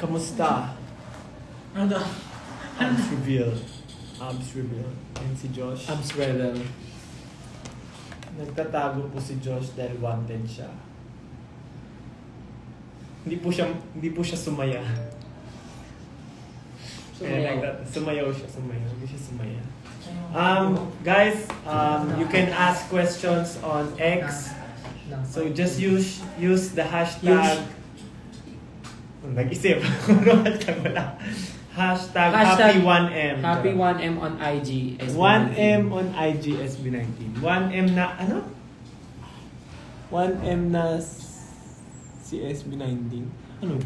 Kamusta? Ano daw? Abs reveal. Abs reveal. Yan si Josh. Abs rebel. Nagtatago po si Josh dahil wanted siya. Hindi po siya sumaya. Sumayaw siya. Hindi siya sumaya. Guys, you can ask questions on X. So just use the hashtag. Nag-isip. Hashtag wala. Hashtag Happy1M. Happy1M on IG. 1M on IG SB19. 1M na ano? 1M na si SB19. Ano?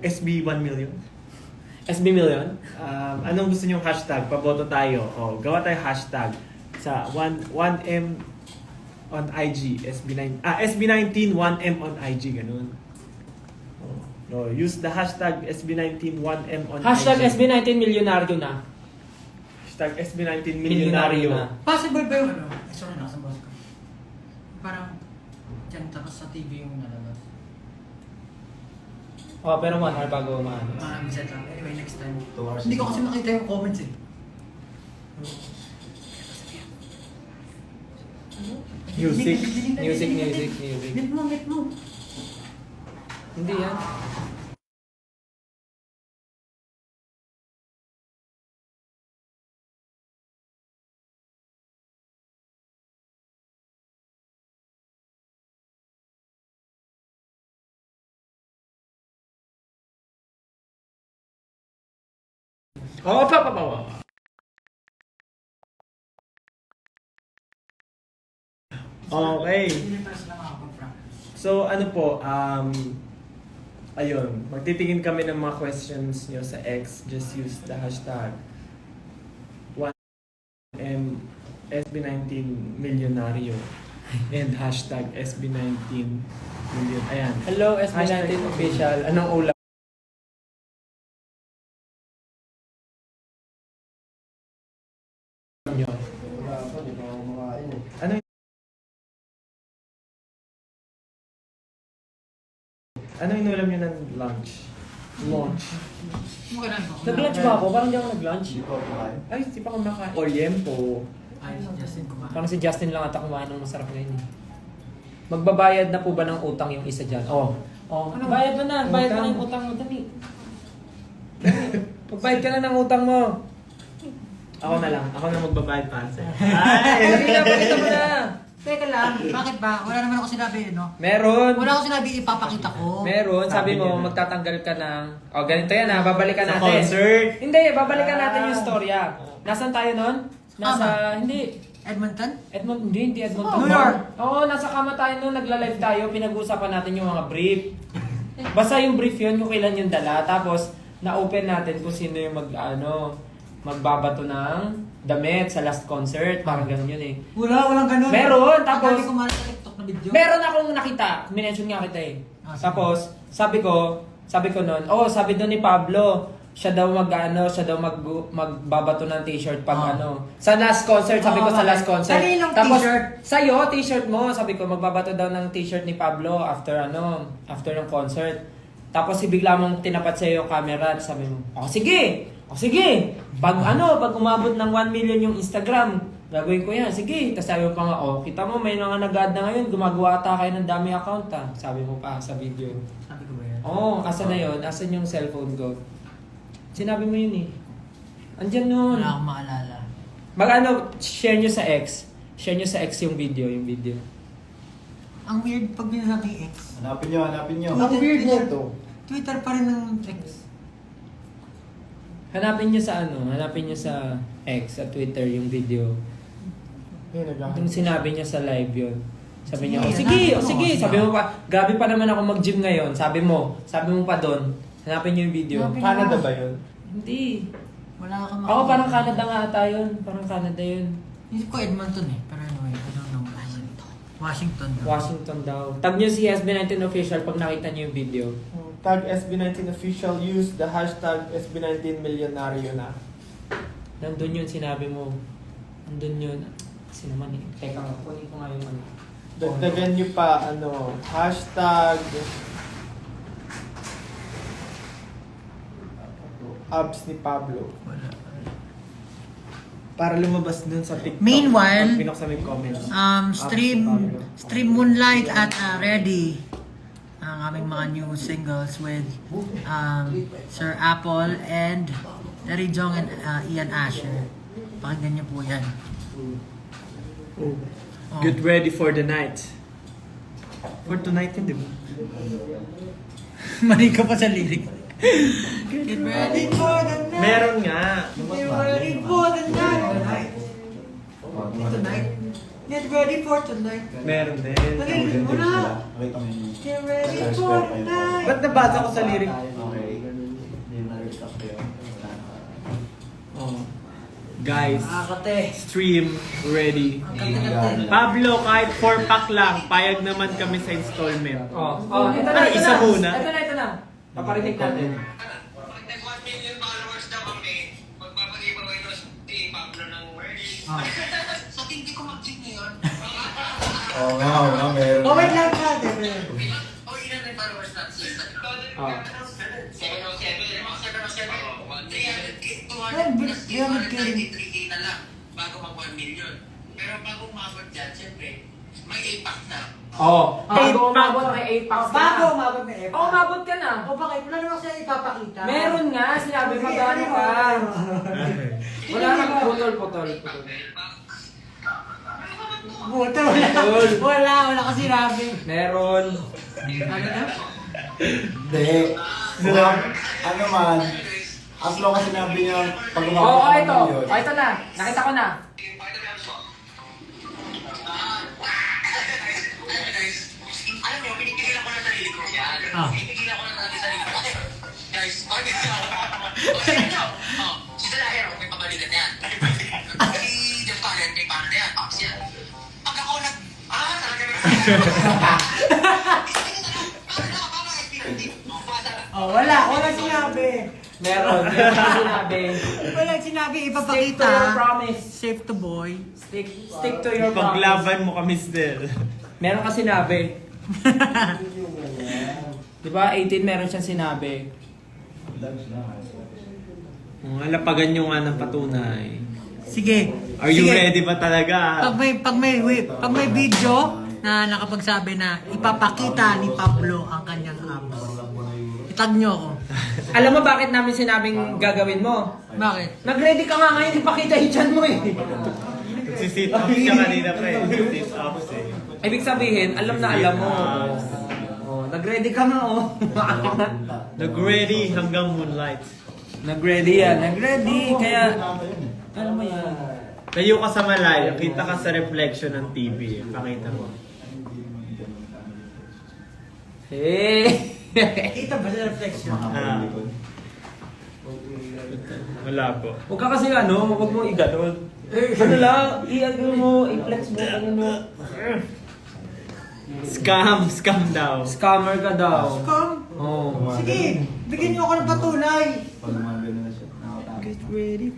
SB 1 million? SB million? Anong gusto nyong hashtag? Paboto tayo. O, gawa tayo hashtag sa 1M on IG SB19. SB19 1M on IG, ganun. No, use the hashtag SB19 1M on Hashtag IG. SB19 milyonaryo na. Hashtag SB19 milyonaryo. Possible ba yung ano? Sorry, nasa boss ko. Parang dyan tapos sa TV yung nalabas. Oh, pero 1 hour bago maano. Parang set lang. Anyway, next time. 2 hours. Hindi ko kasi makita yung comments eh. Music. Music. Mute mo. Hindi yan. Oh, pa. Okay. So, ano po, ayun, magtitingin kami ng mga questions nyo sa X. Just use the hashtag 1M SB19 milyonaryo and hashtag SB19 million. Ayan. Hello, SB19 Hashtag official. Anong ulam nyo? Wala pa, di pa ako makain eh. Ano inulam nyo ng lunch? Lunch. Mukha lang. Nag-lunch ba ako? Parang hindi ako nag-lunch. Hindi pa ako makain. Ay, di pa ako makain. Oriempo. Ay, si Justin kumain. Parang si Justin lang ata kumain ng masarap ngayon eh. Magbabayad na po ba ng utang yung isa dyan? Oh. Ano? Bayad mo na. Bayad mo na yung utang mo. Dali. Pagbayad ka na ng utang mo. Ako na lang. Ako na magbabayad pa. Dali na, pakita mo na. Teka lang, bakit ba? Wala naman ako sinabi, no? Meron. Wala ako sinabi ipapakita ko. Meron. Sabi Sabi mo, niya na. magtatanggal ka ng... O, ganito yan ha. Babalikan Sa natin. concert. Hindi, babalikan natin yung storya. Nasaan tayo nun? Nasa... Hindi. Edmonton? Hindi Edmonton. New York. Oo, nasa kama tayo nun. Nagla-live tayo. Pinag-uusapan natin yung mga brief. Basta yung brief yun, kung kailan yung dala. Tapos, na-open natin kung sino yung magbabato ng damit sa last concert. Parang ganun yun eh. Walang ganun. Meron, tapos- Ang dami ko sa TikTok na video. Meron akong nakita. Minention nga kita eh. Tapos, sabi ko nun, sabi doon ni Pablo, siya daw magbabato ng t-shirt pag sa last concert, sabi ko sa last concert. Kaninong Tapos, t-shirt? sa'yo, t-shirt mo, sabi ko, magbabato daw ng t-shirt ni Pablo after ng concert. Tapos, bigla mong tinapat sa'yo yung camera, sabi mo, sige. Pag umabot ng 1 million yung Instagram, gagawin ko yan. Sige. Tapos sabi mo pa nga, kita mo, may mga nag-add na ngayon, gumagawa ata kayo ng dami account ha. Sabi mo pa sa video. Sabi ko ba yan? Asan na yun? Asan yung cellphone ko? Sinabi mo yun eh. Andyan nun. Wala akong maalala. Share nyo sa X. Share nyo sa X yung video. Ang weird pag binasabi X. Hanapin nyo. Ang weird nito. Twitter pa rin ng X. Hanapin nyo sa X, sa Twitter yung video. Yung sinabi niya sa live yun. Sabi niya, sige. Sabi mo pa, grabe pa naman ako mag-gym ngayon. Sabi mo pa doon. Hanapin niyo yung video. Canada ba yun? Hindi. Wala akong Ako parang Canada nga ata yun. Parang Canada yun. Isip ko Edmonton eh. Pero anyway, I don't know. Washington daw. Tag niyo si SB19 official pag nakita niyo yung video. Tag SB19 official, use the hashtag SB19 milyonaryo na. Nandun yun, sinabi mo. Nandun yun. Sinaman eh. Teka nga, kunin ko nga yung ano. Dagdagan nyo pa, hashtag abs ni Pablo. Para lumabas dun sa TikTok. Meanwhile, pag binuksan mo yung comments. Stream Moonlight at Ready ang aming mga new singles with Sir Apple and Terry Jong and Ian Asher. Pakinggan niyo po yan. Oh. Oh. Get ready for the night. For tonight yun, di ba? Mali ka pa sa lyric. Get ready for the night. Meron nga. Get ready for the night. Tonight. Get ready for tonight. Meron din. Pakinggan mo na. Get ready for the night. Ba't nabasa ko sa lyric? Oh. Guys, Nakakate. stream ready. Pablo, kahit 4-pack lang, payag naman kami sa installment. Ito Ano, isa muna? Ito na. Paparinig natin. Pag nag-1 million followers daw kami, magpapag-giveaway daw si Pablo ng merch. So, hindi ko mag-check ngayon. Oo nga, meron. Oh, wait lang ka, Debe. Oh, ilan na yung followers natin? 393K na lang bago mag-1 million. Pero bago umabot dyan, siyempre, may 8-pack na. Bago umabot may 8 packs ka Bago na. umabot na Epa. Umabot ka na. O bakit? Wala naman siya ipapakita. Meron nga, sinabi magkano ka. Wala nang putol. Buta, wala kasi sinabi. Meron. Ano na? Hindi. Ano man, as long as sinabi niya, pag Ito. Ito na. Nakita ko na. Alam niyo, pinipigilan ko na sarili ko yan. Pinipigilan ko na sarili ko. Guys, bakit siya? Si Dalaher, may pabalikan yan. Si Jampalan, may paano na yan. Paps yan. Pag ako talaga na. Wala sinabi. Meron sinabi. Walang sinabi Stick ipapakita. to your promise. Safe to boy. Stick to your promise. Paglaban mo kami still. Meron ka sinabi. Di ba 18 meron siyang sinabi. Lapagan nyo nga ng patunay. Sige. Are you Sige. ready ba talaga? Pag may video na nakapagsabi na ipapakita ni Pablo ang kanyang abs. Itag nyo ako. Alam mo bakit namin sinabing gagawin mo? Bakit? Nag-ready ka nga ngayon, ipakita yung tiyan mo eh. Nagsisit up siya kanina pa eh. Nagsisit up eh. Ibig sabihin, alam na alam mo. Nag-ready ka nga oh. Nag-ready hanggang moonlight. Nag-ready yan, nag-ready. Kaya, alam mo yan. Layo ka sa malayo, kita ka sa reflection ng TV. Pakita mo. Hey! Kita ba sa reflection? Wala po. Huwag ka kasi huwag mo i-ganon. Ano lang, i-ano mo, i-flex mo, ano mo. Scam daw. Scammer ka daw. Come. Oh. Sige, bigyan niyo ako ng patunay. Pag mga gano'n na siya, nakatapos. Get ready.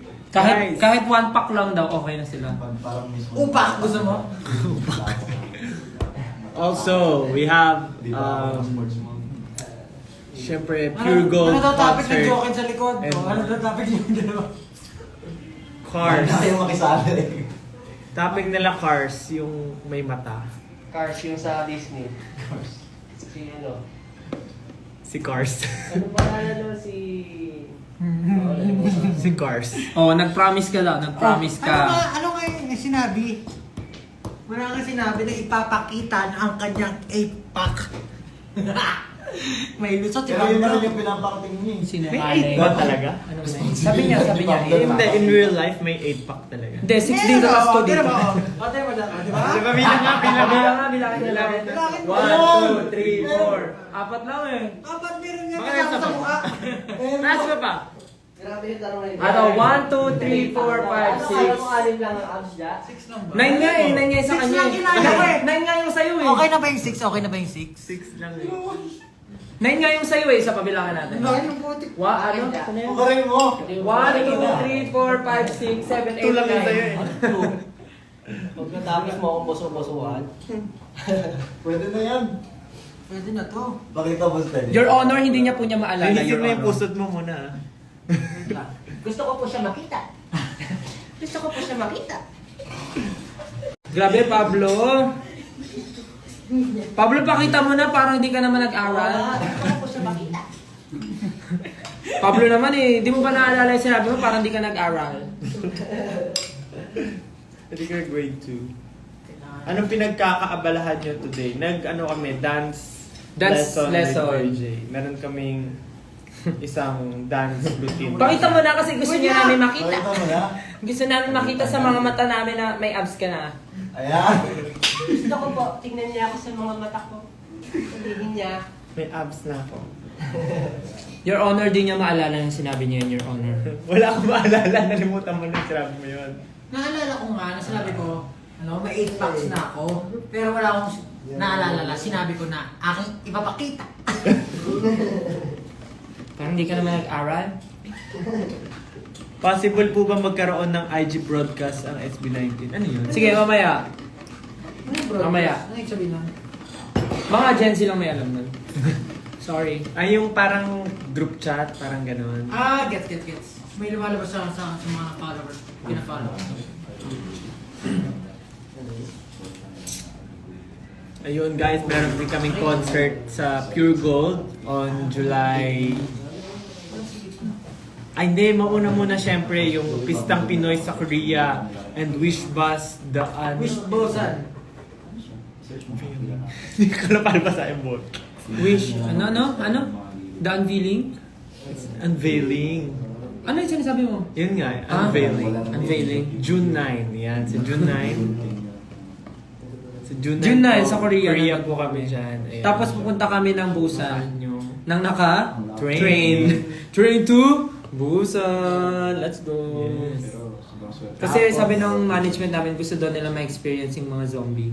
Kahit 1 pack lang daw, okay na sila. Parang mismo. Upak, gusto mo? Also, we have syempre Pure Gold Ano daw topic ng concert. joke sa likod? And- Ano daw topic yung dalawa? Cars. Ayaw makisali. Topic nila Cars, yung may mata. Cars yung sa Disney. Si ano? Si Cars. Ano pangalan nun si... Si Cars. Oh, nag-promise ka daw, nag-promise ka. Ano nga yung sinabi? Wala nga sinabi na ipapakita na ang kanyang 8-pack. May lusot si Pero yun na rin Pablo. yung pinapakating niya. Sinungaling. Ba talaga? Ano ba yun? Sabi niya. Hindi, in real life may 8-pack talaga. Hindi, 6 dito, last 2 dito. Ate mo lang, di ba? Diba bilang nga, bilang nga. Bilangin nila. Bilangin mo. 1, 2, 3, 4. Apat lang eh. Kapag meron niya Baka kasama nasa sa ba? mukha. Taas mo pa. Grabe yung tanong na yun. Ano, 1, 2, 3, 4, 5, 6. Alam mo, anim lang ang abs niya? 6 lang ba? 9 nga eh, 9 nga yung sa Six kanya lang eh. kinaya ko eh. 9 nga yung sa'yo eh. Okay na ba yung 6? Okay na ba yung 6? 6 lang eh. 9 nga yung sa'yo eh, sa pabilangan natin. Bakit yung putik? Ano? Ano yun? Pakarin mo. 1, 2, 3, 4, 5, 6, 7, 8, 9. Tulang yun sa'yo eh. Huwag natapos mo akong boso-bosuhan. Pwede na yan. Pwede na to. Pakita mo, Stel. Your Honor, hindi niya po niya maalala, Linisin Your mo yung Honor. pusod mo muna. Gusto ko po siya makita. Gusto ko po siya makita. Grabe, Pablo. Pablo, pakita mo na parang hindi ka naman nag-aral. Gusto ko po siya makita. Pablo naman eh, di mo ba naalala yung sinabi mo parang hindi ka nag-aral? Hindi ka grade 2. Anong pinagkakaabalahan nyo today? Kami, dance Lesson. with RJ. Meron kaming isang dance routine. Pakita mo na kasi gusto niya namin makita. Pakita mo na. Gusto namin makita sa mga mata namin na may abs ka na. Ayan. Gusto ko po, tingnan niya ako sa mga mata ko. Sabihin niya, May abs na ako. Your Honor, di niya maalala yung sinabi niya yun, Your Honor. Wala akong maalala. Nalimutan mo na yung sinabi mo yun. Naalala ko nga, sinabi ko, may 8 packs na ako, pero wala akong naalala na, sinabi ko na aking ipapakita. Parang hindi ka naman nag-aral. Possible po ba magkaroon ng IG broadcast ang SB19? Ano yun? Sige, mamaya. Mamaya. Ano yung sabihin nun? Mga Gen Z lang may alam nun. Sorry. Ay, yung parang group chat, parang gano'n. Gets. May lumalabas sa mga followers, pina-follow. Ayun guys, meron din kaming concert sa Pure Gold on July... Ay hindi, mauna muna syempre yung Pistang Pinoy sa Korea and Wish Bus Daan. Bosan. Hindi ko napalbasahin mo. Wish, ano? The unveiling? It's unveiling. Ano yung sinasabi mo? Yun nga, Ah, unveiling. unveiling. June 9, yan. Sa June 9. Sa June 9, June 9 po, sa Korea. Korea po kami dyan. Ayan. Tapos pupunta kami ng Busan. Saan nyo? Nang naka? Train. Train to Busan. Let's go. Yes. Kasi sabi ng management namin, gusto daw nila ma-experience yung mga zombie.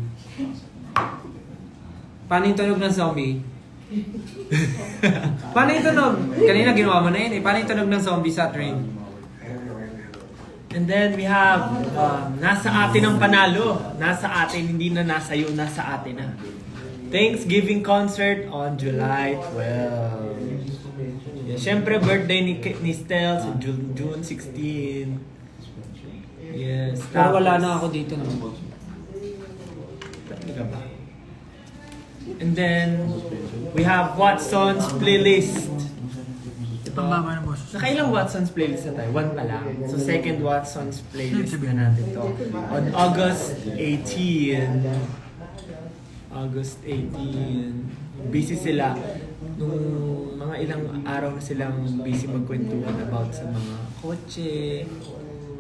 Paano yung tunog ng zombie? Paano yung tunog? Kanina ginawa mo na yun eh. Paano yung tunog ng zombie sa train? And then we have, nasa atin ang panalo. Nasa atin, hindi na nasa iyo, nasa atin na. Thanksgiving concert on July 12. Yeah, syempre, birthday ni Stel sa June 16. Yes. Pero wala na ako dito naman. Talaga ba? And then, we have Watson's playlist. Pambaba ng boss. Nakailang Watson's playlist na tayo? One pa lang. So, second Watson's playlist na natin to. On August 18. August 18. Busy sila. Nung mga ilang araw na silang busy magkwentuhan about sa mga kotse.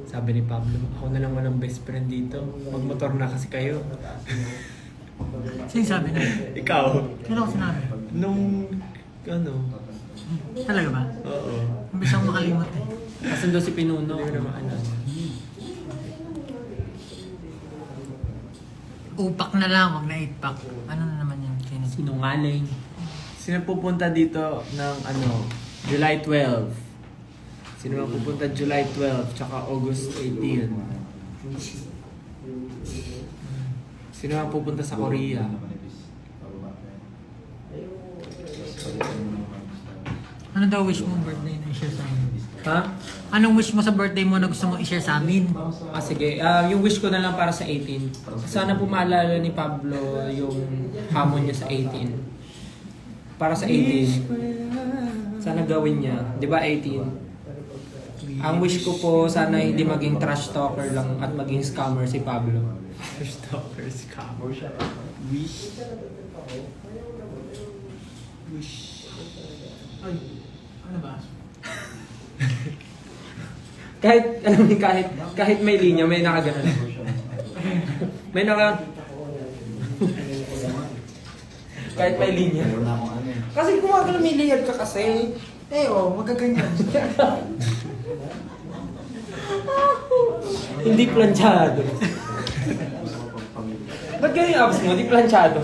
Sabi ni Pablo, ako na lang walang best friend dito. Magmotor na kasi kayo. Sino sabi na? Ikaw, Kailan ko sinabi? nung, Talaga ba? oo. Umbis akong makalimot eh. Kasundo si Pinuno. Hindi ko na maalala. Upak na lang, wag na 8-pack. Ano na naman yun? Sinungaling. Sino pupunta dito ng July 12? Sino ang pupunta July 12 tsaka August 18? Sino ang pupunta sa Korea? Ano daw wish mo birthday na i-share sa amin? Ha? Anong wish mo sa birthday mo na gusto mong i-share sa amin? Sige. Yung wish ko na lang para sa 18. Sana po maalala ni Pablo yung hamon niya sa 18. Para sa 18. Sana gawin niya. Di ba 18? Ang wish ko po, sana hindi maging trash talker lang at maging scammer si Pablo. Stalkers come. Wish. Wish. Ay, ano ba? Kahit, alam mo, kahit may linya, may nakaganon. May naka... kahit may linya. Kasi gumagano may layer ka kasi. Magkaganyan. Hindi planchado. Ba't ganyan yung abs mo? Hindi planchado.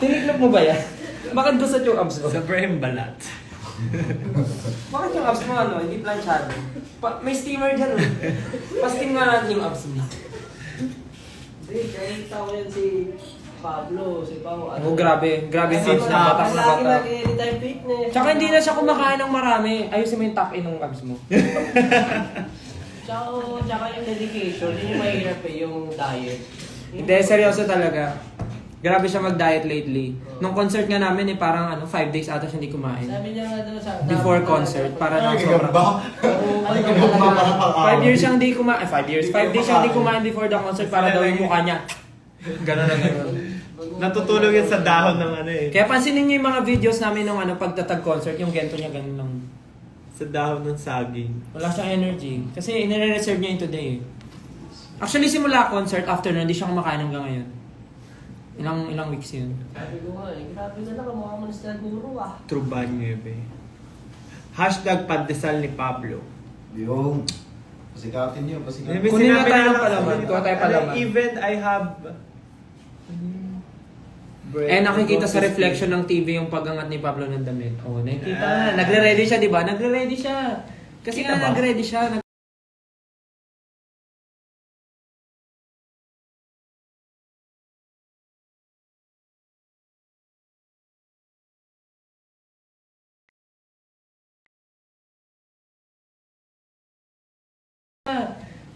Tiniklop mo ba yan? Bakit gusot yung abs mo? Sa Brahim Balat. Bakit yung abs mo hindi planchado? May steamer dyan Pa-steam nga natin yung abs mo. Hindi, kahit ako yan si Pablo, si Pao. Oh, grabe. Grabe yung abs na batak na Lagi batak. anytime fitness. Tsaka hindi na siya kumakain ng marami. Ayusin mo yung tuck-in ng abs mo. Tsaka yung dedication, yun yung mahirap eh, yung diet. Hindi, seryoso talaga. Grabe siya mag-diet lately. Nung concert nga namin parang 5 days ata siya hindi kumain. Sabi niya nga doon sa... Before concert, para Ay, lang sobrang... gagamba. Ay, gagamba para pang 5 years siyang hindi kumain. 5 years. 5 days siyang hindi kumain before the concert para daw yung mukha niya. Ganon na ganon. Natutulog yan sa dahon ng ano eh. Kaya pansinin niyo yung mga videos namin nung pagtatag concert, yung gento niya ganun lang. Sa dahon ng saging. Wala siyang energy. Kasi inire-reserve niya yun today eh. Actually, simula concert, after nun, hindi siya kumakain hanggang ngayon. Ilang weeks yun. Sabi ko nga eh, grabe na lang, mukha mo na sila guro ah. Truban Nieve. Hashtag pandesal ni Pablo. Yung, pasikatin niyo, pasikatin. May Kunin na sinabi tayo ng lang- palaman. Kuha tayo palaman. Even I have... Nakikita sa reflection ng TV yung pag-angat ni Pablo ng damit. Oh, nakikita na. Nagre-ready siya, di ba? Nagre-ready siya. Kasi Kita nga ba? nagre-ready siya.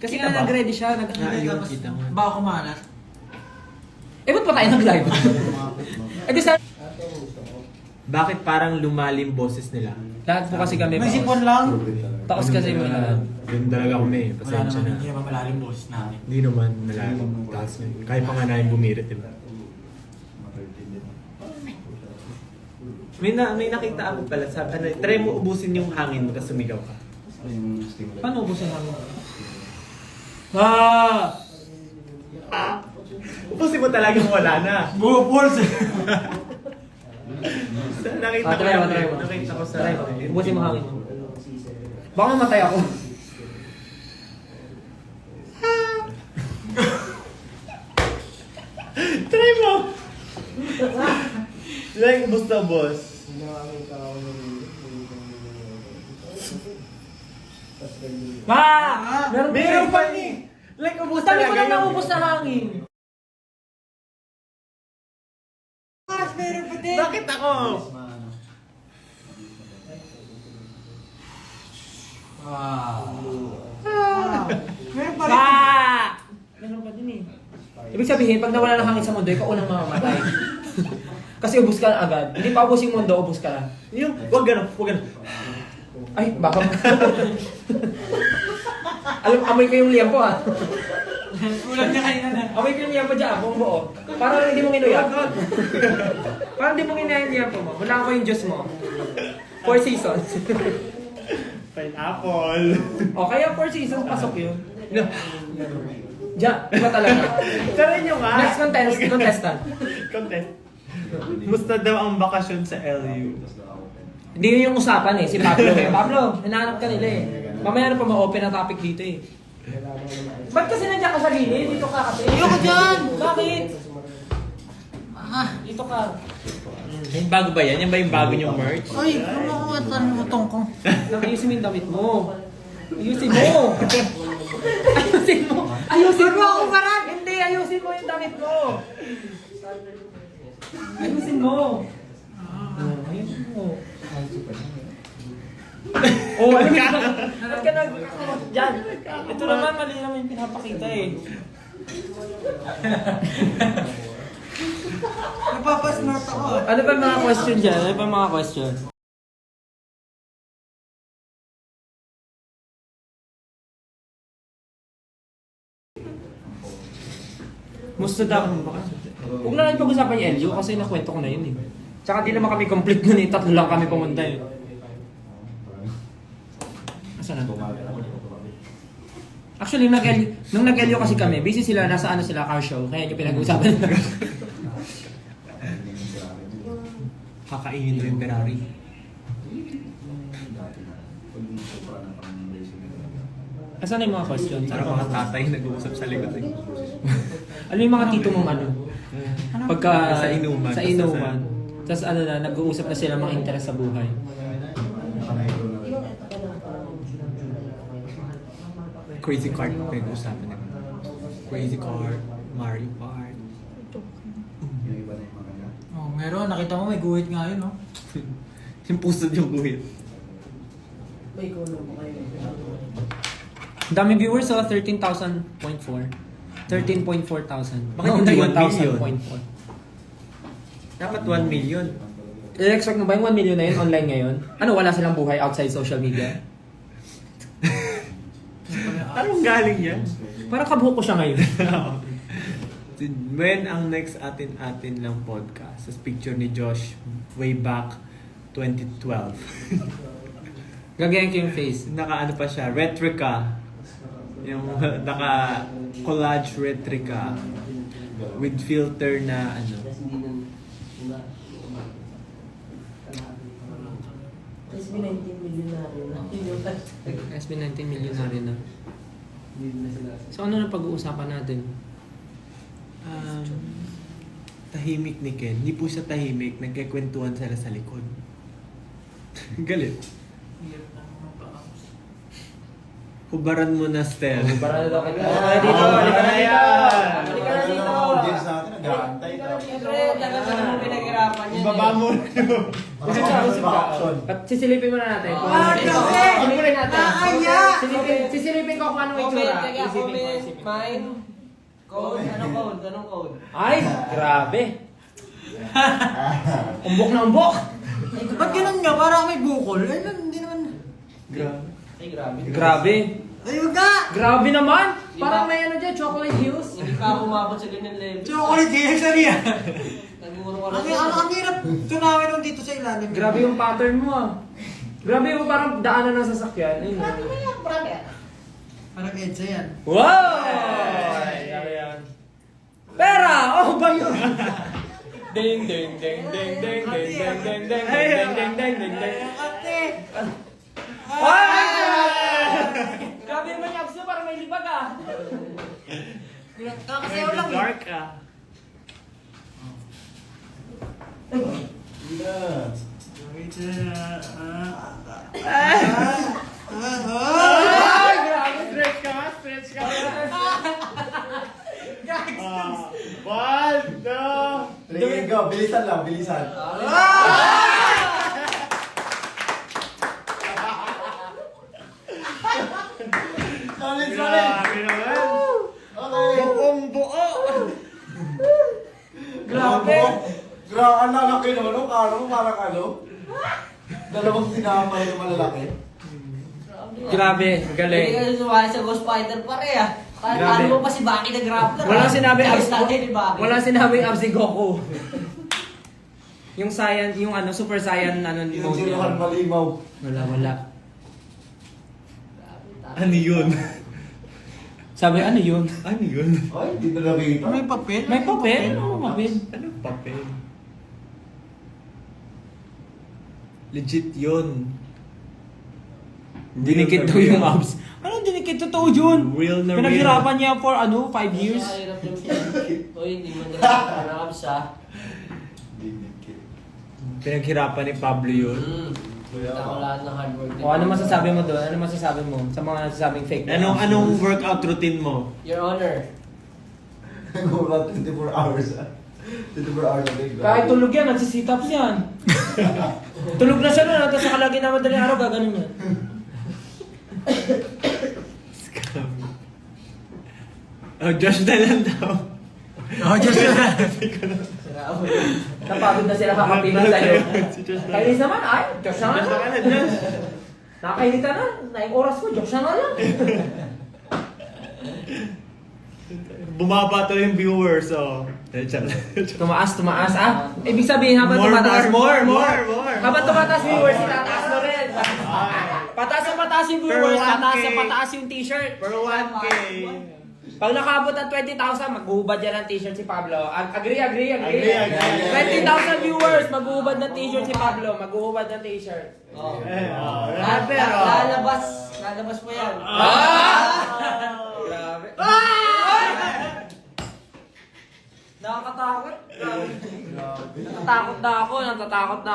Kasi Kita nga ba? nag-ready siya. Ayun, kita mo. Baka kumalat. Ba't pa tayo nag-live? Di sa... Bakit parang lumalim boses nila? Lahat po kasi kami. May sipon lang. Takos kasi mo lahat. Yun talaga kami. Wala Pasensya naman, na. hindi naman malalim boss namin. Hindi naman malalim. Taas yun. Kahit pa nga namin bumirit, diba? May nakita ako pala. Sabi, try mo ubusin yung hangin mo, tapos sumigaw ka. Paano ubusin namin? Ah! Ubusin mo talagang wala na. Bupulse! Nakita ko Try mo, yun. try mo. Nakita ko sa... Try mo. Ubusin mo hangin mo. Baka mamatay ako. Try mo! Like, ubus na boss. Meron pa ni! Like, ubus Dami ko talaga lang yun. naubos na hangin. Bakit ako? Meron pa rin. Meron pa din eh. Ibig sabihin, pag nawala ng hangin sa mundo, ikaw unang mamamatay. Kasi ubus ka na agad. Hindi pa ubus yung mundo, ubus ka na. Yung, wag ganun, wag ganun. Ay, baka... Amoy ko yung liyempo ha. Ulan niya kanina na. Amoy ko yung liyempo dyan, buong buo. Parang hindi mo kinuyap. Parang hindi mo kinaya yung liyempo mo. Wala ko yung juice mo. 4 seasons. Pineapple. O kaya 4 seasons, pasok yun. No. Diyan, iba talaga. Try nyo nga. Next contestant. Contest. Musta daw ang bakasyon sa LU? Hindi yun yung usapan eh, si Pablo. Pablo, hinahanap ka nila eh. Mamaya na pa ma-open ang topic dito eh. Ba't kasi nandiyan ka sa gilid? Dito ka kasi. Ayoko dyan! Bakit? Dito ka. Yung bago ba yan? Yan ba yung bago nyong merch? Ay, ano ako at ang utong ko? Ayusin mo yung damit mo. Ayusin mo! Ayusin mo! Ayusin mo! Ako parang! Hindi! Ayusin mo yung damit mo! Ayusin mo! Ayusin mo. Oh, ano ka? Ano ka nag... Diyan! Ito naman, mali naman yung pinapakita eh. Napapasmart ako. Ano ba mga question dyan? Ano ba mga question? Musta daw? Huwag na lang pag-usapan yung LU kasi nakwento ko na yun eh. Tsaka di naman kami complete nun eh. Tatlo lang kami pumunta eh. Asa na? Actually, nung nag-LU kasi kami, busy sila, nasa ano sila, car show. Kaya yung pinag-uusapan nila. Kakainin mo yung Ferrari. Asan na yung mga questions? Parang mga tatay nag-uusap sa likod eh. Ano yung mga tito mong ano? Pagka... Sa inuman. Sa inuman. Tapos ano na, nag-uusap na sila mga interes sa buhay. Crazy Kart nag-uusapan na. Crazy Kart, Mario Kart. Meron, nakita mo may guhit nga yun, no? Yung pusod yung guhit. May kulong pa kayo. Ang daming viewers, 13,000.4. 13.4 thousand. Bakit No, hindi 1 million. 1,000.4? Dapat 1 million. I-expect mo ba yung 1 million na yun online ngayon? Ano, wala silang buhay outside social media? Anong galing yan? Parang kabuho ko siya ngayon. When ang next atin lang podcast? Sa picture ni Josh way back 2012. Gagayan ko yung face. Naka ano pa siya, retrica. Yung naka collage retrica with filter na ano. SB 19 million na rin. SB 19 millionary na. So ano na pag-uusapan natin? Tahimik ni Ken. Hindi po siya tahimik. Nagkikwentuhan sila sa likod. Galit. Hubaran mo na, Stel. Para na daw kita. Dito, halika na dito. Halika na dito. Audience natin, nag-aantay. Siyempre, talaga naman pinaghirapan yan. Ibaba mo. Action. At sisilipin muna natin. Sisilipin natin. Sisilipin ko kung anong itsura. Comment, taga Isipin ko, comment, isipin ko. mine. Code, anong code? Anong code? Ay, grabe. Umbok na umbok. Ba't ganun nga? Parang may bukol. Ay, hindi naman. Grabe. Ay, grabe. Grabe. Ay, wag ka! Grabe naman. Parang may ano dyan, chocolate hues. Hindi pa ako umabot sa ganyan level. Chocolate cake, saan yan? Nagmuro ka Ang hirap tunawin nung dito sa ilalim. Grabe yung pattern mo ah. Grabe yung parang daanan ng sasakyan. Ayun. Parang EDSA yan. Wow! Grabe yan. Pera! Oh ba yun? Ding ding ding ding ding ding ding ding ding ding ding ding ding ding. Ate! Grabe naman yung abs nyo, parang may libag ah. Kakasayaw lang. Dark ah. Ay, grabe. Stretch ka, stretch ka. There you go, bilisan lang, bilisan. Solid, solid. Grabe naman. Okay. Buong buo. Grabe. Grabe, ang lalaki naman, no? Kano, parang ano? Dalawang sinamay na malalaki. Grabe, Hindi galing. ka sumali sa Ghost Fighter pare ah. Grabe. Paano mo pa si Baki na grappler? Walang sinabing abs ni Baki. Walang sinabing abs si Goku. Yung Saiyan, yung ano, Super Saiyan ano Yung mode sinuhan niya. malimaw. Wala. Ano yun? Sabi, ano yun? Ano yun? Ay, hindi na nakita. May papel? May papel? Oo, papel. Anong papel? Legit yun. Dinikit daw yung abs. Ano dinikit? Totoo yun. Real na real. Pinaghirapan niya for ano, 5 years. Nakahirap yung Uy, hindi mo nila abs ah. Pinaghirapan ni Pablo yun. Kita ko lahat ng hard work. O ano masasabi mo doon? Ano masasabi mo sa mga nasasabing fake na abs? Anong workout routine mo? Your Honor. Nag-ulat 24 hours. 24 hours a day. Kahit tulog yan, nagsisitaps yan. Tulog na siya nun, tapos sa kalagi na madaling araw, gaganon yan. Oh, Josh na lang daw. Oh, just Napagod na sila kakapinan sa'yo. Kainis naman, ay, Diyos na nga Josh na lang. ka na, Josh. Nakakainita na, naing oras ko, Diyos na nga lang. Bumaba to yung viewers, oh. Tumaas ah. Ibig sabihin, habang tumataas, more. Habang tumataas viewers, itataas mo rin. Pataas na pataas yung viewers, Per 1K. tataas na pataas yung t-shirt. Per 1K. Pag nakaabot ng 20,000, maghuhubad yan ng t-shirt si Pablo. Agree. Agree. 20,000 viewers, maghuhubad ng t-shirt si Pablo. Maghuhubad ng t-shirt. Oh. Pero, Lalabas po yan. Grabe. Nakakatakot. Grabe. Natatakot na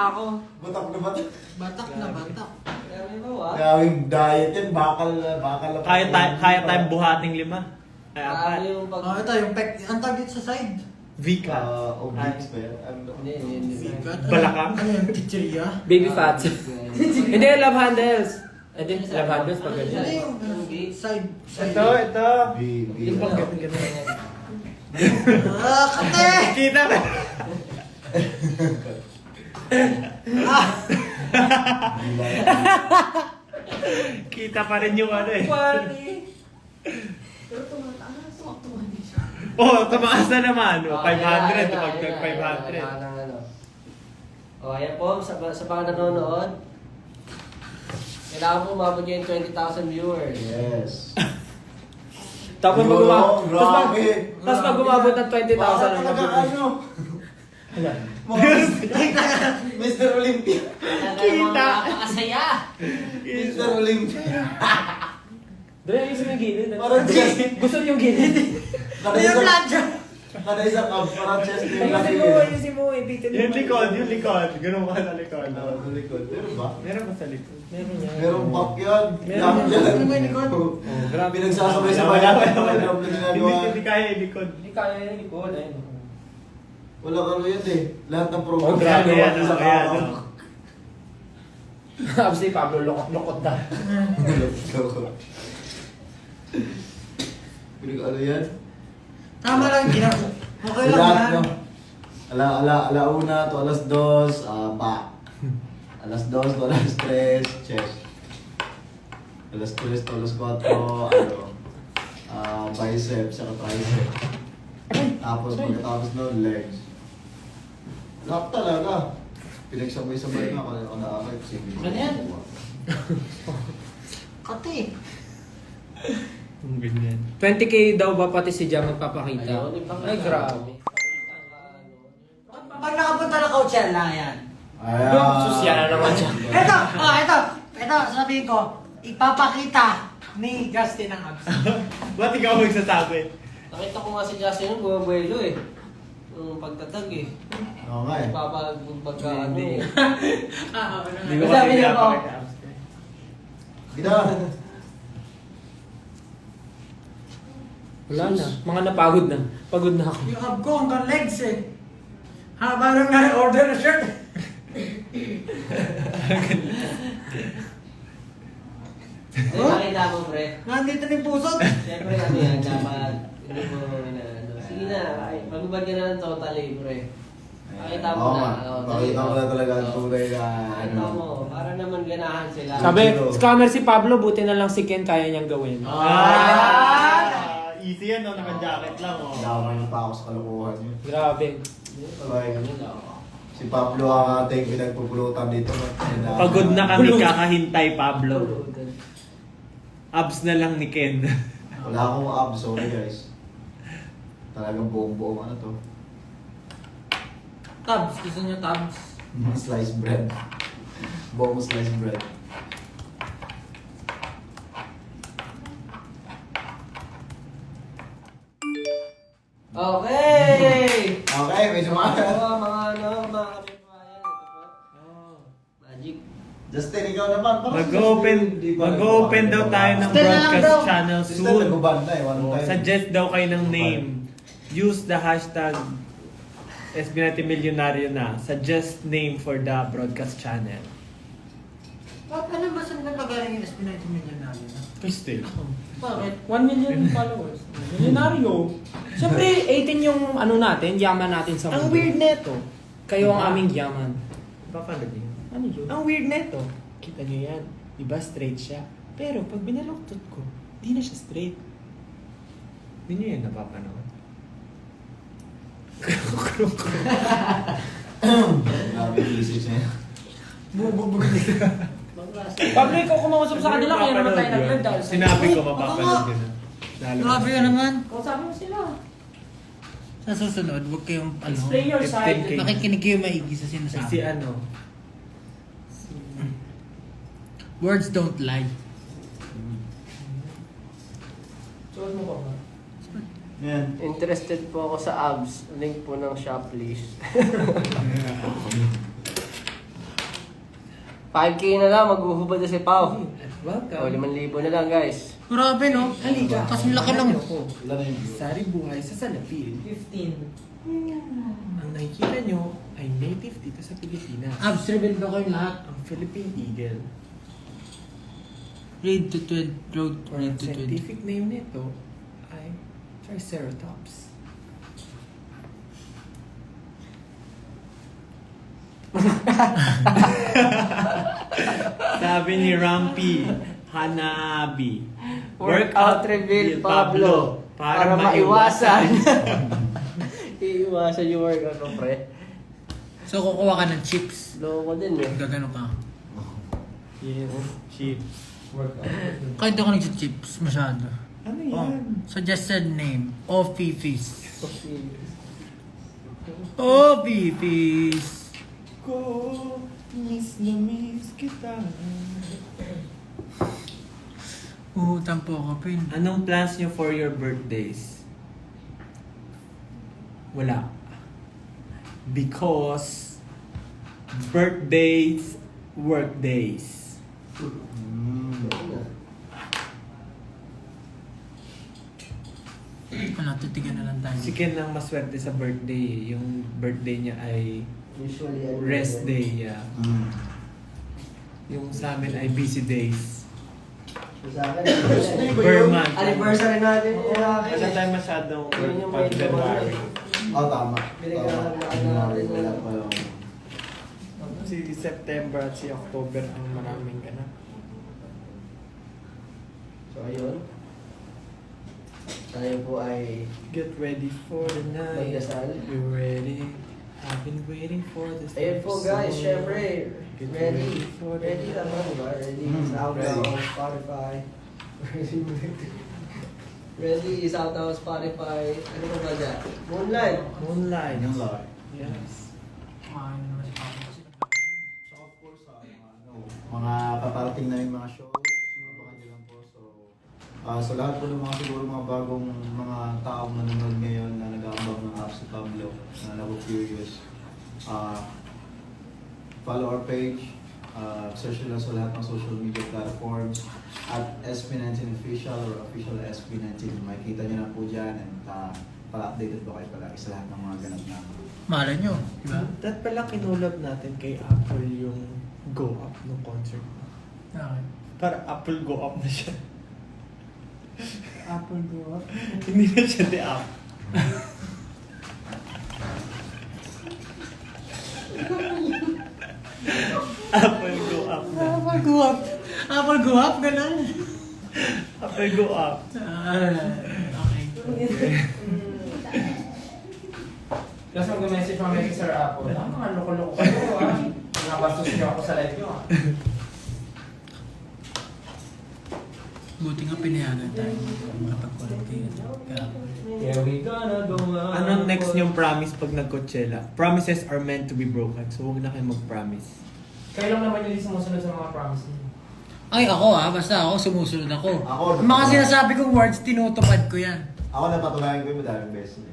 ako. Batak na batak. Batak na batak. Grabe mo ah. Gawing diet yan, bakal na kaya tayo buhating 5. Ay, Grabe 4. yung pag... Oh, ito yung pek. Ang tag dito sa side. Vika. Obliques ba yan? Ano? Hindi. Balakang. Ano yung chichirya? Baby fats. Hindi, love handles. Hindi, love handles pag ganyan. Ano yung side? Ito. B. Yung pang ganun. Kate! Kita ba? Kita pa rin yung ano eh. Oh, tumaas na naman. Oh, 500. Tumagdag 500. O, ayan po, sa mga nanonood, kailangan po umabot niyo yung 20,000 viewers. Yes. Tapos pag Yo, umabot, grabe. tapos pag umabot ng 20,000 Baka ang talaga mabibigay. Mga Mr. Olympia. Kita. Nakakasaya! Mr. Olympia. Dre, ayusin mo yung gilid. Parang chest. Gusto niyo yung gilid? Ano yung plancha? Kada isang abs, parang chest yung laki. Ayusin mo, ibitin mo. Yung likod. Ganun ka sa likod. Sa likod. Meron ba? Meron ba sa likod? Meron yan. Meron back yan. Meron. Lamp yan. Ano may likod? grabe. Pinagsasabay-sabay natin. Alam na ginagawa. Hindi kaya yung likod. Hindi kaya yung likod. Ayun. Wala ano yan eh. Lahat ng program. Oh, grabe ginagawa yan, niya sa ayan, araw. oh. Tapos si Pablo, lokot-lokot na. Ano yan? Tama lang, ginagawa. Okay lang Lahat, yan. no? Alauna to alas 2, back. Alas 2 to alas 3, chest. Alas 3 to alas 4, bicep, saka tricep. Tapos pagkatapos nun, legs. Lahat talaga. Pinagsabay-sabay na ako na nakakit. Sige. Ano yan? Kate! Ang ganyan. 20k daw ba pati si Jam magpapakita? Ayun, ipakita. Ay, grabe. Pag nakapunta na Coachella, yan. Sus, yan na naman siya. Ito, sabihin ko, ipapakita ni Justin ang abs. Ba't ikaw magsasabi? Nakita ko nga si Justin yung bumabuelo eh. Yung pagtatag eh. Oo nga eh. Pagka ano Hindi. eh. Hindi ko Sabi kasi niya po. pinapakita abs ko eh. Gina. Wala na. Mga napagod na. Pagod na ako. Yung ab ko hanggang legs eh. Haba lang nga order na shirt. Eh, nakita mo pre. Nandito na yung pusot. Siyempre ano yan, dapat hindi mo na ano. Sige na, magbubad ka na ng totally pre. Pakita mo Oo na. nga. Pakita mo na talaga ang tunay na Pakita mo, para naman ganahan sila. Sabi, scammer si Pablo, buti na lang si Ken kaya niyang gawin. Easy yan, no? Naka-jacket lang, oh. Damay pa ako sa kalukuhan niyo. Grabe. Si Pablo ang ating pinagpupulutan dito. Pagod na kami kakahintay, Pablo. Abs na lang ni Ken. Wala akong abs, sorry guys. Talagang buong-buong ano to. Tabs, gusto niyo tabs? Sliced bread. Buong sliced bread. Okay! Okay, may sumakat. Mga kababayan, ito po. Magic. Justin, ikaw naman. Mag-open daw tayo ng Still lang broadcast daw. channel Justin, soon. nag-ubanda eh. One Oh, time. suggest daw kayo ng name. Use the hashtag SB90 Milyonaryo na. Suggest name for the broadcast channel. Ano ba saan ba magaling yung SB90 Milyonaryo na? Still. Bakit? 1 million followers. Milyonaryo. Siyempre, 18 yung ano natin, yaman natin sa mundo. Ang weird neto. Kayo ang aming yaman. Paano niyo? Ano yun? Ang weird neto. Kita niyo yan. Diba straight siya? Pero pag binaluktot ko, di na siya straight. Hindi niyo yan napapanood. Grabe yung isip niya. Bububog Pablo, ikaw kumausap sa kanila, kaya naman tayo nag-live dahil sa... Sinabi ko mapapanood yun na. Lalo. Grabe ka naman. Kausapin mo sila. Sa susunod, huwag kayong Explain your side. 15K. makikinig kayo maigi sa Si sinasabi. ano? Words don't lie. Suot mo ba ba? Yan. Interested po ako sa abs. Link po ng shop please. 5K na lang, maghuhubad na si Pao. O, Welcome. 5,000 na lang guys. Grabe no? Halika. Kasi laki lang. Wala na yung view. Sari buhay sa Salapil. 15. Ang nakikita nyo ay native dito sa Pilipinas. Abs reveal ko kayo lahat. Ang Philippine Eagle. Read to 20. Road Or ang read to 20. scientific name nito ay Triceratops. Sabi ni Rampi Hanabi, Workout reveal, Pablo. Para maiwasan. Iiwasan yung workout ko, pre. So, kukuha ka ng chips. Loko din eh. Gagano ka. Yes, sheep. Kahit ako nag-chips masyado. Ano yan? Suggested name. Ofifis. Ofifis. Ko, miss na miss kita. Utang po ako, Pin. Anong plans nyo for your birthdays? Wala. Because birthdays, work days. Wala, titigan na lang tayo. Si Ken ang maswerte sa birthday. Yung birthday niya ay Usually, ano rest yan. day. Yeah. Yung sa amin ay busy days. Sa akin, Per month. anniversary natin. Wala tayo masyadong Yun yung pag medyo February. Tama. Pinag-aaral na Si September at si October ang maraming ganap. So, ayun. Tayo po ay Get ready for the night. magdasal. You ready? I've been waiting for this. Ayun po guys, episode. syempre, Get ready. for the Ready night. naman, diba? Ready is Mm, out ready. now on Spotify. Ready is out now on Spotify. Ano pa ba dyan? Moonlight. Moonlight. Yung live. Yes. Kumain naman si Papa kasi So of course, mga paparating na yung mga shows, abangan nyo lang po. So lahat po ng mga siguro mga bagong mga taong nanonood ngayon na nag-aambang ng apps si Pablo, na naku-curious, follow our page, search nyo lang sa lahat ng social media platforms at SB19 Official or Official SB19. Makikita nyo na po dyan and para-updated po kayo palagi sa lahat ng mga ganap namin. Malay nyo, di ba? That pala kinulab natin kay Apple yung Go Up ng concert. Okay. Para Apple Go Up na siya. Apple go up. Hindi na siya di up. Apple Go Up na. Apple go up. Apple go up, ganun. Apple Go Up. Okay. Tapos mag-message kami kay Sir Apple. Mga loko-loko kayo ah. Nabastos niyo ako sa live niyo ah. Buti nga pinayagan tayo. Makapag-quarantine. Here we gonna go on. Anong next niyong promise pag nag-Coachella? Promises are meant to be broken, so huwag na kayo mag-promise. Kayo lang naman yung sumusunod sa mga promise niyo. Ay, ako basta ako sumusunod ako. Ako, Yung mga sinasabi kong words, tinutupad ko yan. Ako napatunayan ko yung madaming beses.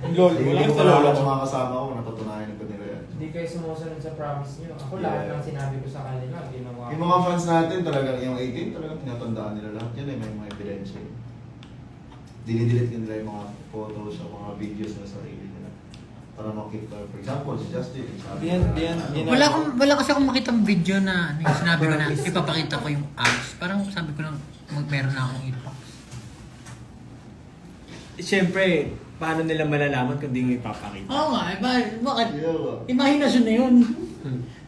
Lol, Hindi ko pala sa mga kasama ko, napatunayan ko nila yan. Hindi kayo sumusunod sa promise niyo. Ako lahat ng sinabi ko sa kanila, ginawa ko. Yung mga fans natin talagang yung 18 talagang tinatandaan nila lahat. Yan ay may mga ebidensya. Dinidelete nila yung mga photos o mga videos na sarili nila. Para makita. For example, si Justin. sabi niya, Wala kasi akong makitang video na yung sinabi ko na ipapakita ko yung abs. Parang sabi ko lang meron na akong ipa. Siyempre, paano nila malalaman kung di mo ipapakita? Oo nga, bakit? Yeah. Imahinasyon na yun.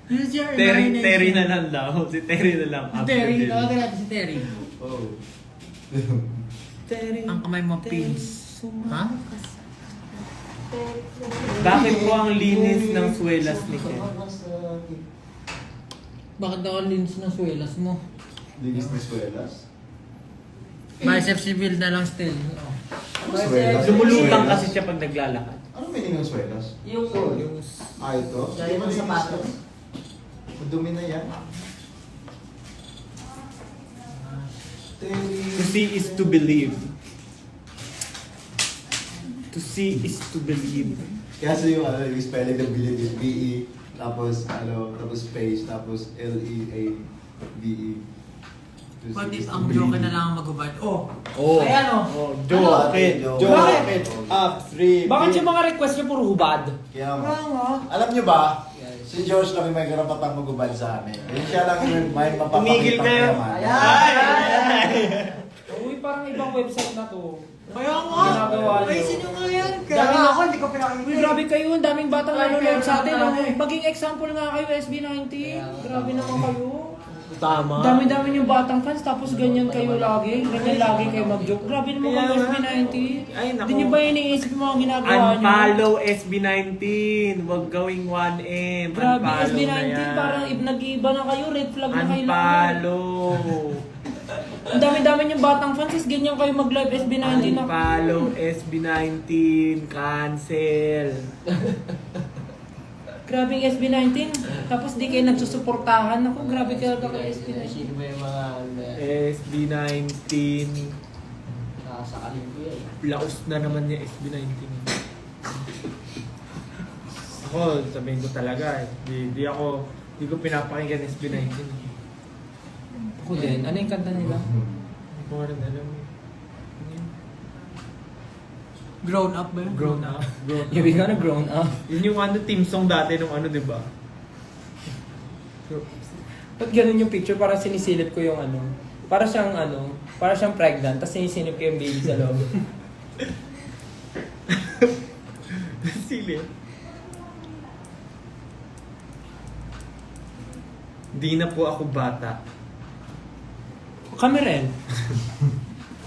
This is your imagination. Terry na lang daw. Si Terry na lang. Si Terry, tawagan natin si Terry. Oh. Terry. Ang kamay mo, pins. Ha? Bakit po ang linis ng swelas ni Ken? Bakit daw ang linis ng swelas mo? Linis ni Suelas. Biceps reveal na lang still. Ano Suelas? Lumulutang kasi siya pag naglalakad. Ano meaning ng Suelas? Yung Yung Ito? Gaya ng sapatos. Dumi na yan. to see is to believe. To see is to believe. Kasi yung spelling ng believe is B-E, tapos space, tapos L-E-A-V-E. What if ang joke na lang ang magubad? Oh! Oh. Ayan oh! Oh, joke. Bakit? Up, 3. Bakit yung mga request niyo puro hubad? Kaya alam nyo ba, si George lang yung may karapatang magubad sa amin. Kaya siya lang yung may mapapakita. Tumigil kayo. Uy, parang ibang website na to. Kaya Ginagawa niyo. Ayusin nyo nga yan! Dami Kaya na- ako, hindi ko pinakinggan. Uy, grabe kayo. Ang daming batang Ay, nanonood sa atin. kaya- Oh. Maging example nga kayo, SB19. Grabe naman kayo. Tama. Dami-dami yung batang fans, tapos ganyan kayo lagi. Ganyan lagi kayo mag-joke. Grabe naman kayo, Kaya- SB19. Ay, naku. Hindi nyo ba iniisip yung mga ginagawa nyo? Unfollow SB19. Huwag gawing 1M. Grabe, Unfollow SB19. na yan. Parang nag-iiba na kayo. Red flag na kayo lang. Unfollow. Ang dami-dami yung batang fans, is ganyan kayo mag-live SB19 na. Unfollow SB19. Cancel. Grabe yung SB19. Tapos di kayo nagsusuportahan. Ako, grabe kayo kay SB19. Sino ba yung mga SB19. nakasakalin ko yan? Laos na naman niya SB19. Ako, sabihin ko talaga, di ko pinapakinggan SB19. Ako din. Ano yung kanta nila? Hindi ko rin alam. Grown up ba yun? Grown up. Grown Yeah, we gonna grown up. Yun yung team song dati nung di ba? Ba't ganun yung picture? Parang sinisilip ko yung para siyang pregnant, tapos sinisilip ko yung baby sa loob. Sili. Di na po ako bata. Kami rin.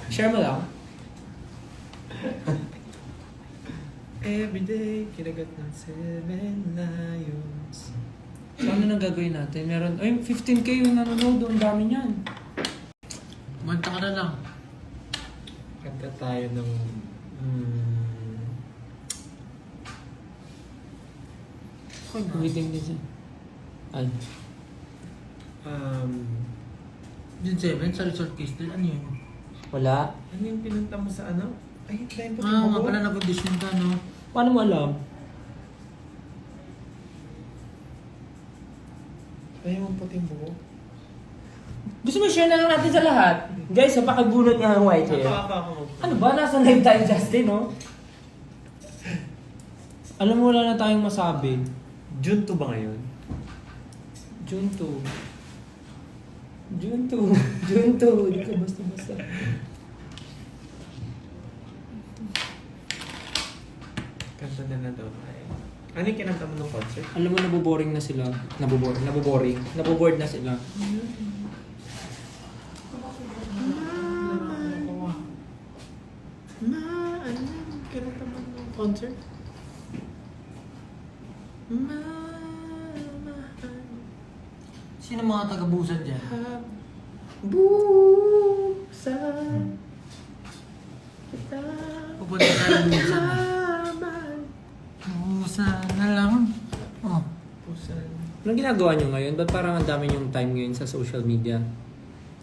Share mo lang. Everyday, kinagat ng 7 lions. So ano nang gagawin natin? Meron, 15K yung nanonood, ang dami niyan. Manta ka na lang. Kanta tayo ng... Waiting din siya. Ay. June 7, sa Resort Castle, ano yun? Wala. Ano yung pinunta mo sa ano? Ay, dahil po Nga pala nag-audition ka, no? Paano mo alam? Ayaw mo puting buhok. Gusto mo share na lang natin sa lahat? Guys, pakibunot nga ng white hair. Ako. Ano ba? Nasa live tayo, Justin, no? Alam mo, wala na tayong masabi. June 2 ba ngayon? June 2. June 2. June 2. Hindi ka basta-basta. Kanta na daw tayo. Ano yung kinanta mo ng concert? Alam mo, naboboring na sila. Naboboring. Naboboard na sila. Ano yung kinanta mo ng concert? Sino mga taga-busan dyan? Busan kita Pupunta tayo ng busan na. Busan na lang. Oh. Busan. Anong ginagawa nyo ngayon? Ba't parang ang dami yung time ngayon sa social media?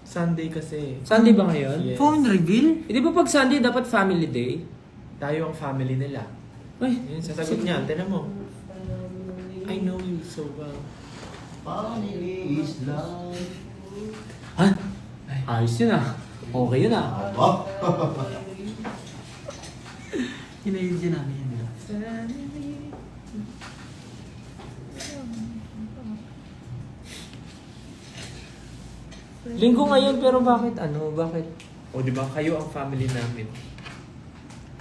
Sunday kasi. Sunday ba ngayon? Yes. Phone reveal? Di ba pag Sunday dapat family day? Tayo ang family nila. Ay, Yun, sasagot niya. Tinan mo. I know you so well. Family is life. ha? Ayos yun ah. Okay yun ah. Aba. Hinayod din namin yun. Linggo ngayon pero bakit Bakit O di ba kayo ang family namin.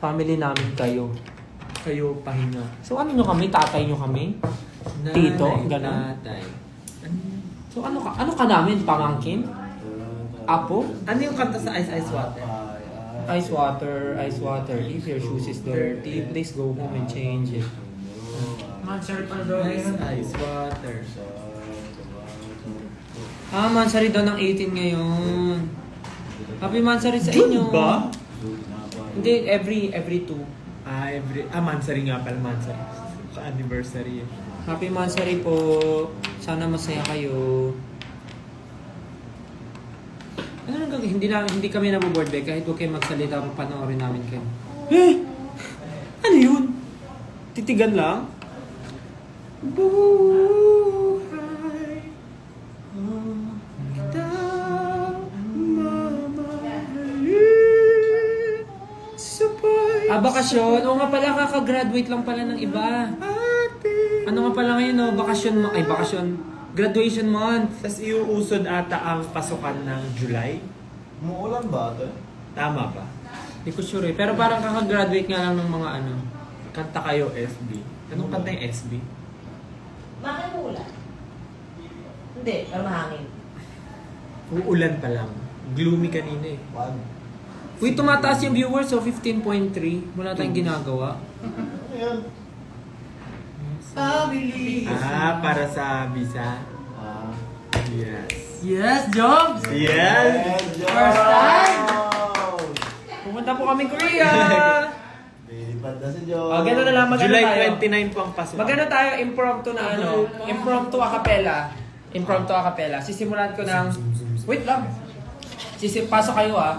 family namin kayo? Kayo pahinga. So ano nyo kami? Tatay nyo kami? Tito? Ganon? Tatay. So ano ka namin? Pamangkin? Apo? Ano yung kanta sa Ice Ice Water? Ice water. If your shoes is dirty, please go home and change it. Mansari pa daw. Ice Ice Water. Mansari daw ng 18 ngayon. Happy Mansari sa inyo. June ba? Hindi, every 2. Mansari nga pala, Mansari. Ka-anniversary. Happy Mansari po. Sana masaya kayo. Ano nang gagawin? Hindi kami naboboard ba? Kahit huwag kayo magsalita, panoorin namin kayo. Ano yun? Titigan lang? Buhay. bakasyon. Oo nga pala, kakagraduate lang pala ng iba. Ano nga pala ngayon, no? Bakasyon. Graduation month. Tapos iuusod ata ang pasukan ng July. Umuulan ba ito? Tama ba? Hindi ko sure eh. Pero parang kakagraduate nga lang ng mga ano. Kanta kayo SB. Anong kanta yung SB? Bakit mo ulan? Hindi, pero mahangin. Uulan pa lang. Gloomy kanina eh. Wag. Uy, tumataas yung viewers, so 15.3. Wala tayong ginagawa. Ayan. Para sa visa. Ah. Yes. Yes, Jobs! Yes! First time! Pumunta po kami Korea! Lilipad na si Joe. Oh, gano'n na lang, magano July tayo. 29 po ang pasukan. Magano tayo, impromptu na ano, impromptu a cappella. Impromptu a cappella. Sisimulan ko ng, wait lang. Pasok kayo ah.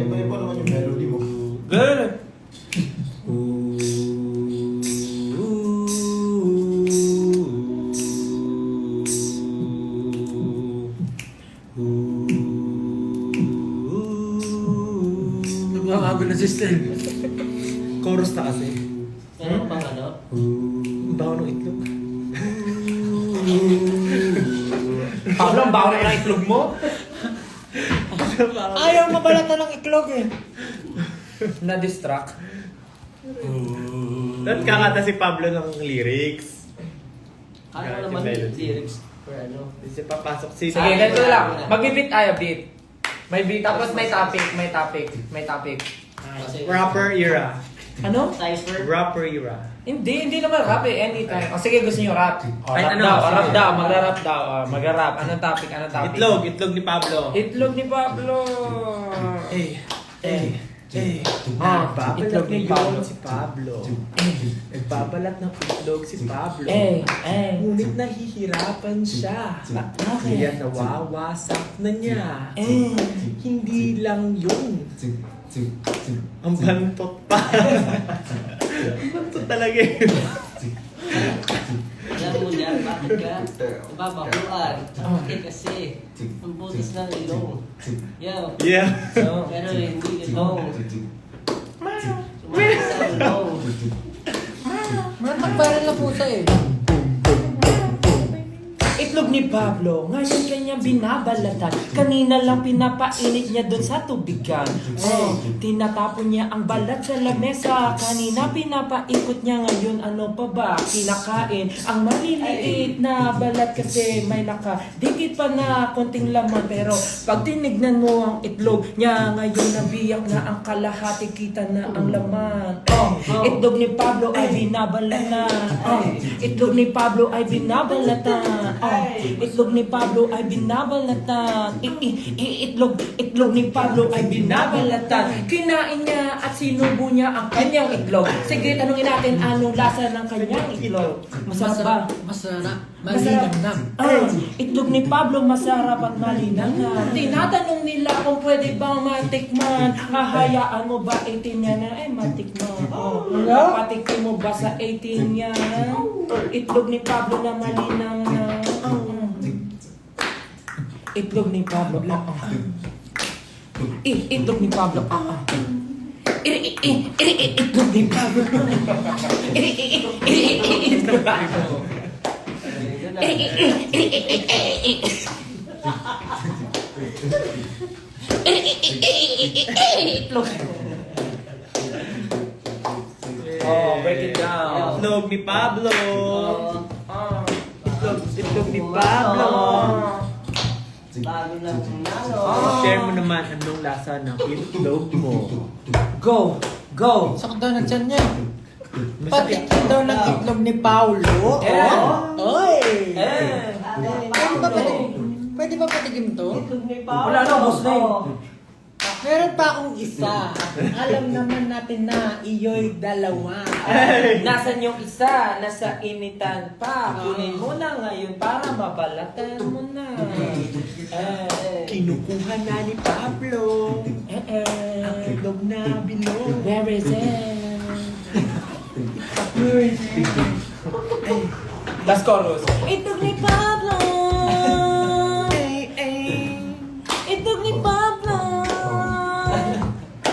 Iba-iba naman yung melody mo. Girl! Nagmamago na sister. Chorus na kasi. Ano pang ano? Ang baho ng itlog. Pablo, ang baho na ng itlog mo? Ayaw mabalatan ng iklog eh. Na-distract. Dapat kakanta si Pablo ng lyrics. Ano naman yung lyrics for ano? Kasi papasok si... Sige, ganito lang. Mag-beat tayo, beat. May beat, tapos may topic. Kasi Rapper era. Ano? cipher. Rapper era. Hindi naman rap eh, anytime. O sige, gusto niyo rap. Ay, Rap ano? daw, Sige. rap daw, magra-rap daw. Magra-rap. Anong topic? Itlog ni Pablo. Itlog ni Pablo. Nagbabalat itlog ni ngayon Pablo. si Pablo. Nagbabalat ng itlog si Pablo. Ngunit nahihirapan siya. Kaya nawawasak na niya. Hindi lang yun. Ang bantot pa. Ang bantot talaga yun. Alam mo niya, bakit ka? Nababakuan. Bakit kasi? Ang butis ng ilong. Yo. Yeah. Pero hindi ilong. Sumasa sa ilong. Nagpapayal na pusa eh. Itlog ni Pablo, ngayon kanya binabalatan. Kanina lang pinapainit niya doon sa tubigan. Tinatapon niya ang balat sa lamesa. Kanina pinapaikot niya, ngayon ano pa ba? Kinakain ang maliliit na balat kasi may nakadikit pa na konting laman. Pero pag tinignan mo ang itlog niya, ngayon nabiyak na ang kalahati, kita na ang laman. Itlog ni Pablo ay binabalatan. Itlog ni Pablo ay binabalatan. Itlog ni Pablo ay binabalatan. Itlog ni Pablo ay binabalatan. Kinain niya at sinubo niya ang kanyang itlog. Sige, tanungin natin anong lasa ng kanyang itlog. Masarap ba? Masarap. Malinamnam. Itlog ni Pablo masarap at malinamnam. Tinatanong nila kung pwede bang matikman. Hahayaan mo ba 18 niya na matikman? Papatikin mo ba sa 18 niya? Itlog ni Pablo na malinamnam. Itlog ni Pablo. Itlog ni Pablo. Itlog ni Pablo. Itlog. Break it down. Itlog ni Pablo. Itlog ni Pablo. Bago lang nalo. Share mo naman anong lasa ng itlog mo. Go! Go! Sakit daw ng tiyan niya. Masakit. Patikin daw ng itlog ni Paulo. Oy! Pwede ba patikim to? Itlog ni Paolo. Wala na, boss na yun. Meron pa akong isa. Alam naman natin na iyo'y dalawa. Nasan yung isa? Nasa initan pa. Kunin mo na ngayon para mabalatan mo na. Kinukuha na ni Pablo ang itlog na bilog. Where is it? Last chorus. Itlog ni Pablo. Itlog ni Pablo.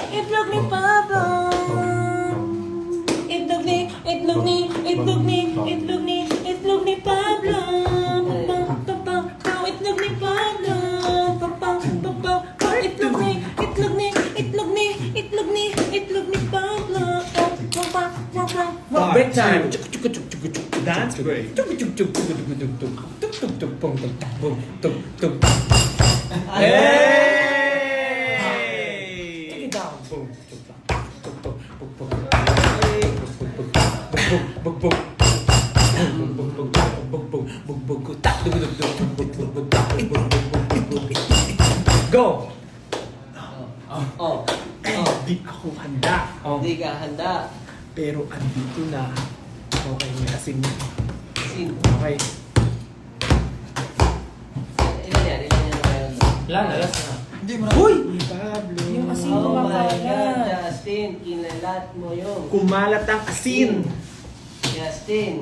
Itlog ni Pablo. Itlog ni Pablo. Itlog ni Pablo. Itlog ni Pablo. Break time. Dance break. Take it down. Go! Oh. Di ako handa. Hindi ka handa. Pero andito na. Okay, may asin. Sin. Okay. Ilan yan na meron doon? Wala na, last na. Hindi mo Uy! Ni Pablo. Yung asin Oh my kumakalat. God, Justin, kinalat mo yun. Kumalat ang asin. Justin.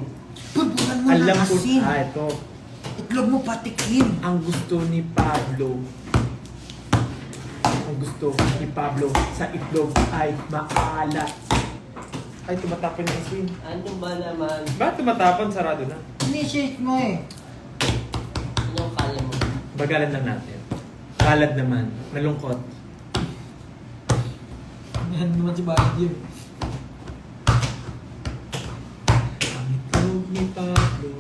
Pupunan mo Alam ng ko, asin. ito. Itlog mo patikim. Ang gusto ni Pablo. Ang gusto ni Pablo sa itlog ay maalat. Ay, tumatapon yung asin. Ano ba naman? Bakit tumatapon? Sarado na. Initiate mo eh. Ano kala mo? Bagalan lang natin. Kalad naman. Nalungkot. Yan naman si Bakit yun. Ang itlog ni Pablo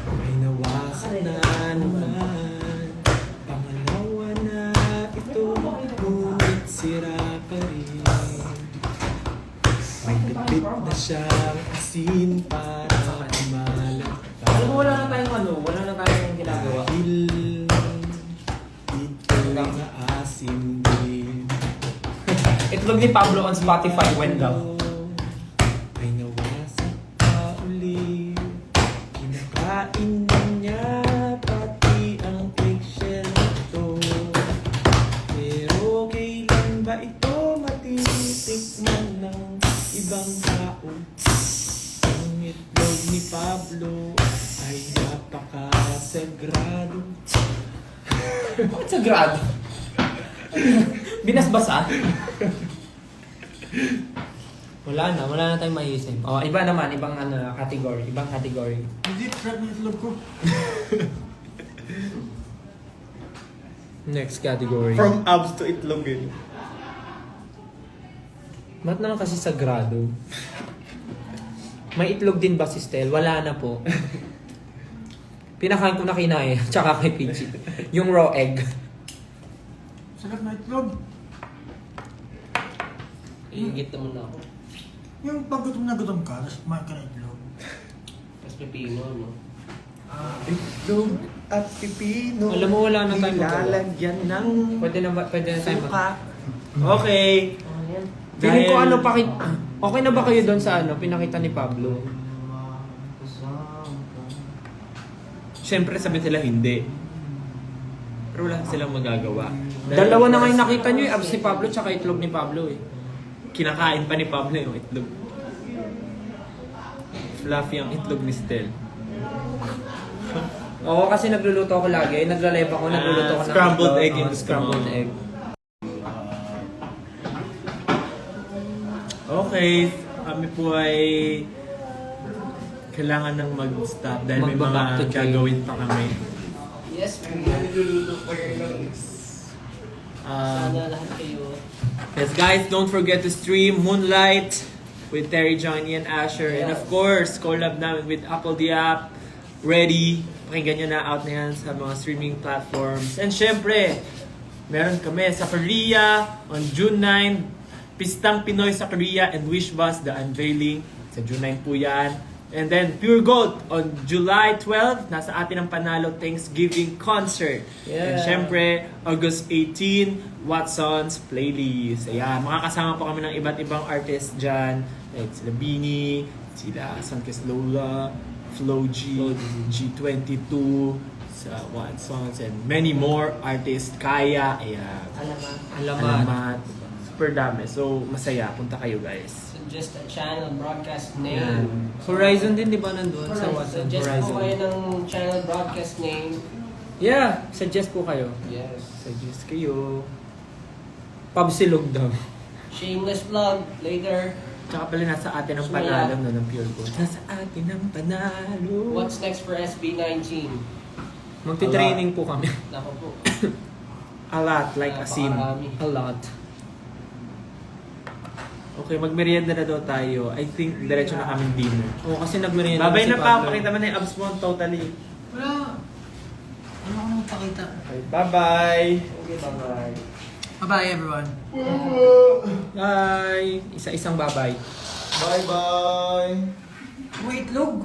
ay nawasak na naman. Pangalawa na ito, ngunit sira pa rin. May tipid na siyang asin para malat pa. Alam mo, wala na tayong wala na tayong ginagawa. Dahil ito'y maasim din. Itlog ni Pablo on Spotify, when daw? Ay nawasak pa uli. Kinakain na niya pati ang eggshell nito. Pero kailan ba ito matitikman ng ibang tao? Ang itlog ni Pablo ay napakasagrado. Bakit sa grado? Binasbasa? Wala na tayong maisip. Oh, iba naman, ibang category, Hindi, trap ng itlog ko. Next category. From abs to itlog eh. Ba't naman kasi sagrado? May itlog din ba si Stel? Wala na po. Pinakain ko na kinaya, tsaka kay Peachy. Yung raw egg. Sarap na itlog. Iingit naman ako. Yung pag gutom na gutom ka, tapos kumain ka ng itlog. Mas pipino, no? Itlog at pipino. Alam mo, wala na tayong magawa. Ilalagyan ng Pwede na tayo suka. Okay. Oh, yan. Feeling ko Dahil- okay na ba kayo doon sa pinakita ni Pablo? Siyempre sabi sila hindi. Pero wala silang magagawa. Dalawa na ngayon nakita nyo abs ni Pablo tsaka itlog ni Pablo eh. Kinakain pa ni Pablo yung itlog. Fluffy ang itlog ni Stel. Oo, kasi nagluluto ako lagi. Nagla-live ako, nagluluto ako ng Scrambled itlog. egg Oo, yung scrambled gusto mo. egg. Okay, kami po ay kailangan nang mag-stop dahil may Magba-back to mga train. gagawin pa kami. Yes, nagluluto pa yun. Sana lahat kayo. Yes guys, don't forget to stream Moonlight with Terry, Johnny, and Asher. And of course, collab namin with Apple the App, Ready. Pakinggan nyo na, out na yan sa mga streaming platforms. And syempre, meron kami sa Korea on June 9. Pistang Pinoy sa Korea and Wish Bus, the unveiling. Sa June 9 po yan. And then Pure Gold on July 12, nasa atin ang Panalo Thanksgiving Concert. Yeah. And syempre, August 18, Watson's Playlist. Ayan, makakasama po kami ng iba't ibang artists dyan. Like sila Beanie, sila Sunkist Lola, Flo G, G22, sa Watson's, and many more artists. Kaya, ayan. Alamat. Super dami. So, masaya. Punta kayo guys. Suggest a channel broadcast name. Ayan. Horizon din, di ba, nandun sa WhatsApp? Suggest po Horizon. kayo ng channel broadcast name. Yeah, suggest po kayo. Yes. Suggest kayo. Pabsilog daw. Shameless vlog later. Tsaka pala nasa atin ang Sumaya. panalo no, ng Pure Gold. Nasa atin ang panalo. What's next for SB19? Magti-training po kami. Nako po. A lot, like asin. Napakarami. A lot. Okay, magmerienda na daw tayo. I think diretso na kaming dinner. Oo, kasi nagmerienda Babay si na pa, Pablo. pakita mo na yung abs mo totally. Wala. Ano ko magpakita? Okay, bye-bye. Okay, bye-bye. Bye-bye everyone. Bye! Isa-isang babay. Bye-bye! Wait, log.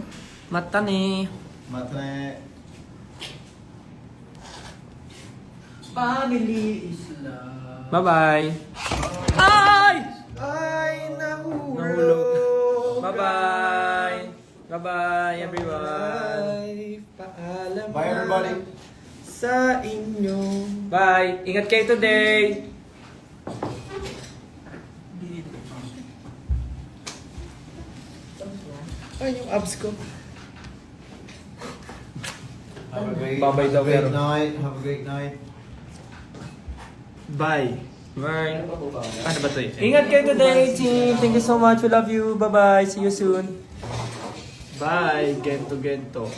Mata ni. Matre. Family is love. Bye-bye! Ay! Ay, Nahulog. Bye-bye! Bye-bye, everyone! Paalam Bye everybody! sa inyo. Bye! Ingat kayo today! Ay, yung abs ko. Have a great, Bye-bye daw, pero. night. Have a great night. Bye. Bye! Ano pa po ba? Ano ba to eh? Ingat kayo today, team! Thank you so much. We love you. Bye-bye. See you soon. Bye, gento.